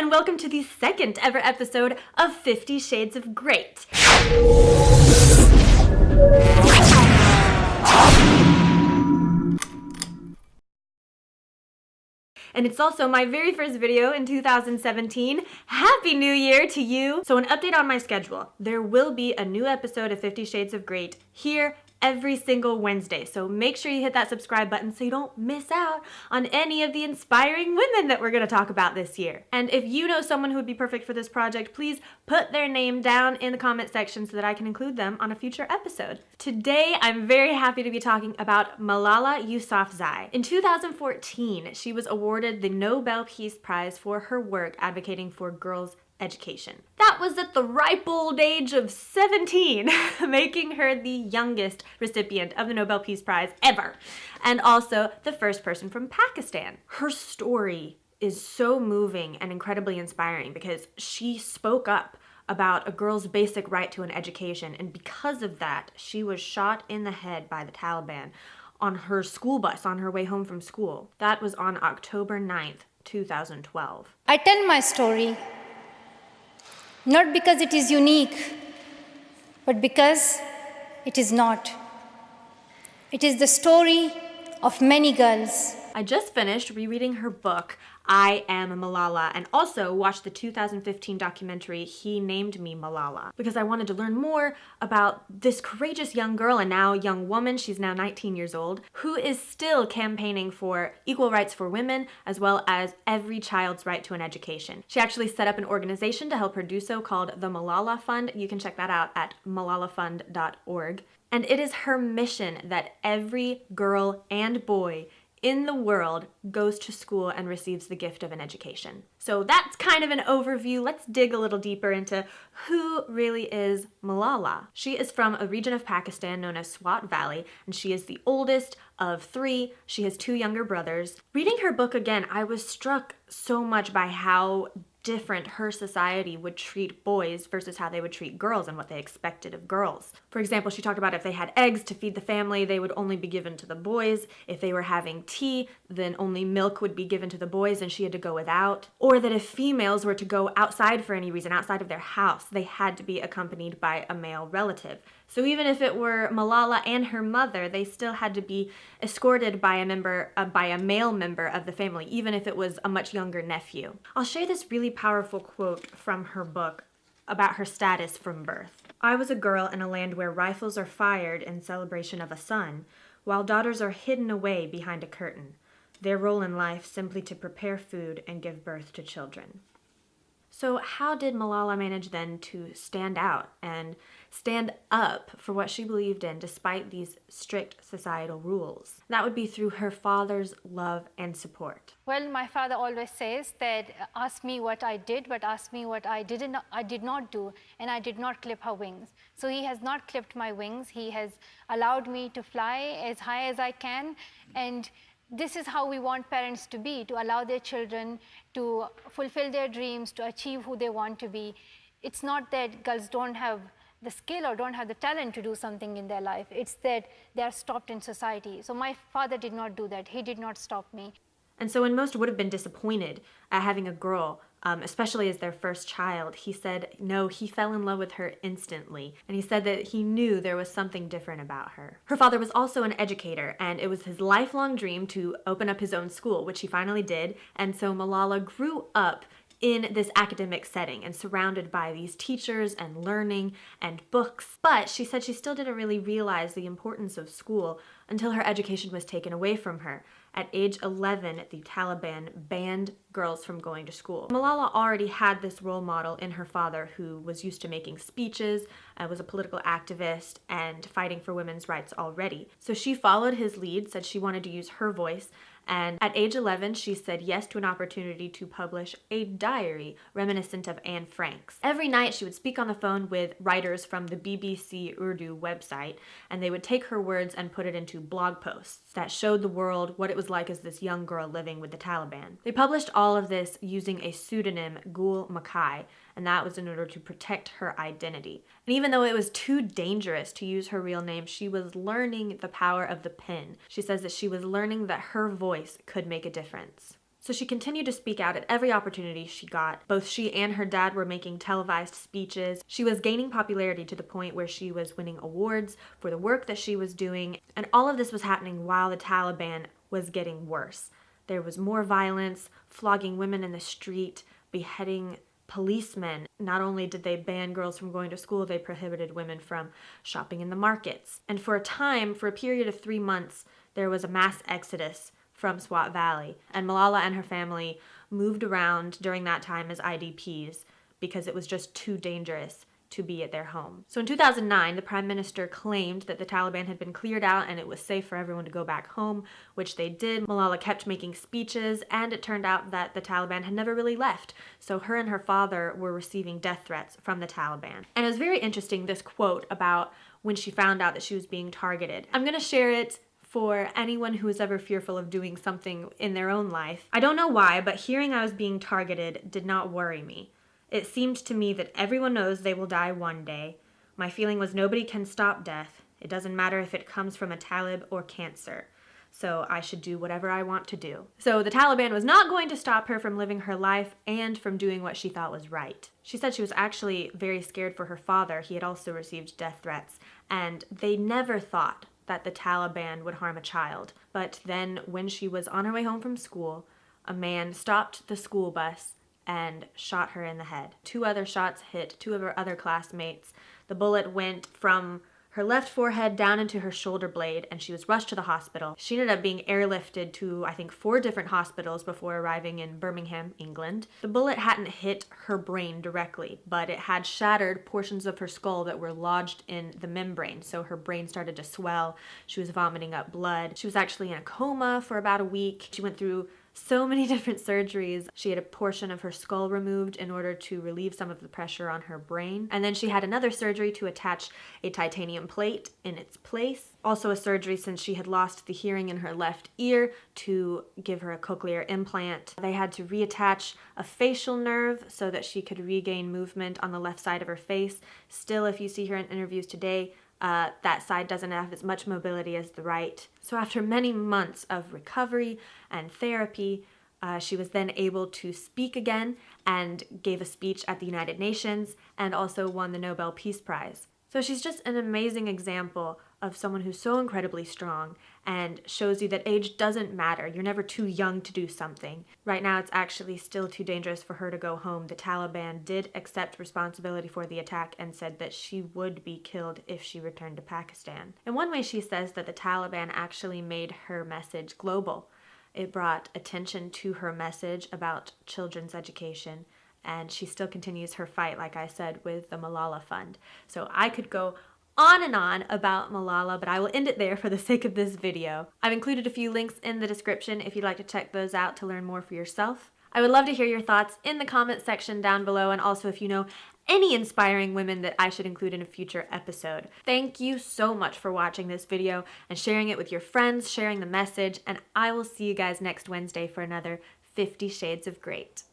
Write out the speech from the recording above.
and welcome to the second ever episode of 50 Shades of Great. And it's also my very first video in 2017. Happy New Year to you! So an update on my schedule. There will be a new episode of 50 Shades of Great here every single Wednesday. So make sure you hit that subscribe button so you don't miss out on any of the inspiring women that we're going to talk about this year. And if you know someone who would be perfect for this project, please put their name down in the comment section so that I can include them on a future episode. Today, I'm very happy to be talking about Malala Yousafzai. In 2014, she was awarded the Nobel Peace Prize for her work advocating for girls' education. That was at the ripe old age of 17, making her the youngest recipient of the Nobel Peace Prize ever, and also the first person from Pakistan. Her story is so moving and incredibly inspiring because she spoke up about a girl's basic right to an education, and because of that, she was shot in the head by the Taliban on her school bus on her way home from school. That was on October 9th, 2012. I tell my story not because it is unique, but because it is not. It is the story of many girls. I just finished rereading her book, I Am Malala, and also watched the 2015 documentary, He Named Me Malala, because I wanted to learn more about this courageous young girl and now young woman, she's now 19 years old, who is still campaigning for equal rights for women as well as every child's right to an education. She actually set up an organization to help her do so called the Malala Fund. You can check that out at malalafund.org. And it is her mission that every girl and boy in the world goes to school and receives the gift of an education. So that's kind of an overview. Let's dig a little deeper into who really is Malala. She is from a region of Pakistan known as Swat Valley, and she is the oldest of three. She has two younger brothers. Reading her book again, I was struck so much by how different her society would treat boys versus how they would treat girls and what they expected of girls. For example, she talked about if they had eggs to feed the family, they would only be given to the boys. If they were having tea, then only milk would be given to the boys and she had to go without. Or that if females were to go outside for any reason, outside of their house, they had to be accompanied by a male relative. So even if it were Malala and her mother, they still had to be escorted by a male member of the family, even if it was a much younger nephew. I'll share this really powerful quote from her book about her status from birth. I was a girl in a land where rifles are fired in celebration of a son, while daughters are hidden away behind a curtain. Their role in life simply to prepare food and give birth to children. So how did Malala manage then to stand out and stand up for what she believed in despite these strict societal rules? That would be through her father's love and support. Well, my father always says that ask me what I did, but ask me what I did not do, and I did not clip her wings. So he has not clipped my wings. He has allowed me to fly as high as I can, and this is how we want parents to be, to allow their children to fulfill their dreams, to achieve who they want to be. It's not that girls don't have the skill or don't have the talent to do something in their life. It's that they are stopped in society. So my father did not do that. He did not stop me. And so when most would have been disappointed at having a girl, especially as their first child, he said no, he fell in love with her instantly. And he said that he knew there was something different about her. Her father was also an educator, and it was his lifelong dream to open up his own school, which he finally did. And so Malala grew up in this academic setting and surrounded by these teachers and learning and books. But she said she still didn't really realize the importance of school until her education was taken away from her. At age 11, the Taliban banned girls from going to school. Malala already had this role model in her father who was used to making speeches, was a political activist, and fighting for women's rights already. So she followed his lead, said she wanted to use her voice, and at age 11, she said yes to an opportunity to publish a diary reminiscent of Anne Frank's. Every night, she would speak on the phone with writers from the BBC Urdu website, and they would take her words and put it into blog posts that showed the world what it was like as this young girl living with the Taliban. They published all of this using a pseudonym, Gul Makai, and that was in order to protect her identity. And even though it was too dangerous to use her real name, she was learning the power of the pen. She says that she was learning that her voice could make a difference. So she continued to speak out at every opportunity she got. Both she and her dad were making televised speeches. She was gaining popularity to the point where she was winning awards for the work that she was doing. And all of this was happening while the Taliban was getting worse. There was more violence, flogging women in the street, beheading policemen. Not only did they ban girls from going to school, they prohibited women from shopping in the markets. And for a period of 3 months, there was a mass exodus from Swat Valley, and Malala and her family moved around during that time as IDPs because it was just too dangerous to be at their home. So in 2009, the Prime Minister claimed that the Taliban had been cleared out and it was safe for everyone to go back home, which they did. Malala kept making speeches, and it turned out that the Taliban had never really left. So her and her father were receiving death threats from the Taliban. And it was very interesting, this quote about when she found out that she was being targeted. I'm gonna share it for anyone who is ever fearful of doing something in their own life. I don't know why, but hearing I was being targeted did not worry me. It seemed to me that everyone knows they will die one day. My feeling was nobody can stop death. It doesn't matter if it comes from a Talib or cancer. So I should do whatever I want to do. So the Taliban was not going to stop her from living her life and from doing what she thought was right. She said she was actually very scared for her father. He had also received death threats, and they never thought that the Taliban would harm a child. But then when she was on her way home from school, a man stopped the school bus and shot her in the head. 2 other shots hit 2 of her other classmates. The bullet went from her left forehead down into her shoulder blade, and she was rushed to the hospital. She ended up being airlifted to, I think, 4 different hospitals before arriving in Birmingham, England. The bullet hadn't hit her brain directly, but it had shattered portions of her skull that were lodged in the membrane, so her brain started to swell. She was vomiting up blood. She was actually in a coma for about a week. She went through so many different surgeries. She had a portion of her skull removed in order to relieve some of the pressure on her brain. And then she had another surgery to attach a titanium plate in its place. Also a surgery since she had lost the hearing in her left ear to give her a cochlear implant. They had to reattach a facial nerve so that she could regain movement on the left side of her face. Still, if you see her in interviews today, that side doesn't have as much mobility as the right. So after many months of recovery and therapy, she was then able to speak again and gave a speech at the United Nations and also won the Nobel Peace Prize. So she's just an amazing example of someone who's so incredibly strong and shows you that age doesn't matter. You're never too young to do something. Right now, it's actually still too dangerous for her to go home. The Taliban did accept responsibility for the attack and said that she would be killed if she returned to Pakistan. In one way, she says that the Taliban actually made her message global. It brought attention to her message about children's education, and she still continues her fight, like I said, with the Malala Fund. So I could go on and on about Malala, but I will end it there for the sake of this video. I've included a few links in the description if you'd like to check those out to learn more for yourself. I would love to hear your thoughts in the comment section down below, and also if you know any inspiring women that I should include in a future episode. Thank you so much for watching this video and sharing it with your friends, sharing the message, and I will see you guys next Wednesday for another 50 Shades of Great.